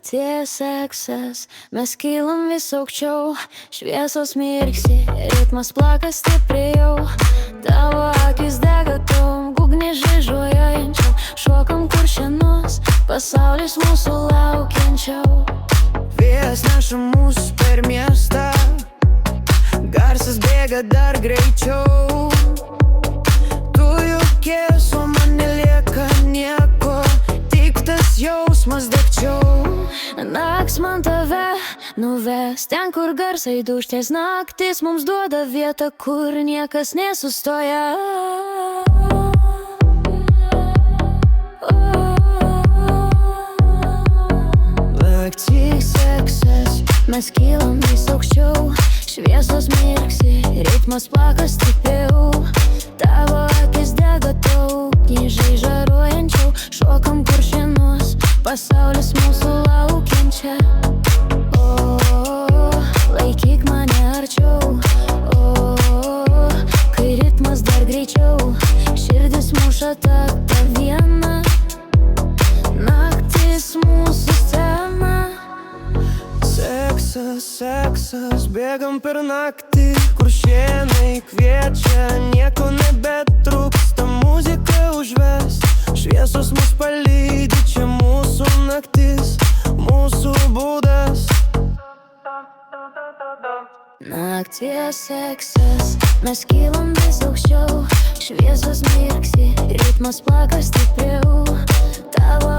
Nakties seksas, mes kylam vis aukščiau, šviesos mirksi, ritmas plaka stipriau. Tavo akis dega tom, gugni žaižuojančiau, šokam kuršienus, pasaulis mūsų laukiančiau. Vėjas neša mus per miestą, garsas bėga dar greičiau. Tu juokies, o man nelieka nieko, tik tas jausmas degčiau. Nakts man tave nuves ten, kur garsai duštės, naktis mums duoda vietą, kur niekas nesustoja. Nakties seksas, mes kylam vis aukščiau, šviesos mirksi, ritmas plaka stipriau. Tavo akis dega tau, knyžai žaruojančiau, šokam kuršienus, pasaulis mūsų laukiančia. O, laikyk mane arčiau, o, kai ritmas dar greičiau, širdis muša taktą vieną, naktis mūsų scena. Seksas, seksas, bėgam per naktį, kuršienai kviečia, nieko nebetrūksta, muzika užves, šviesos mus palydi, čia mūsų naktis, mūsų būdas. Nakties seksas, mes kylam vis aukščiau, šviesos mirksi, ritmas plaka stipriau. Tavo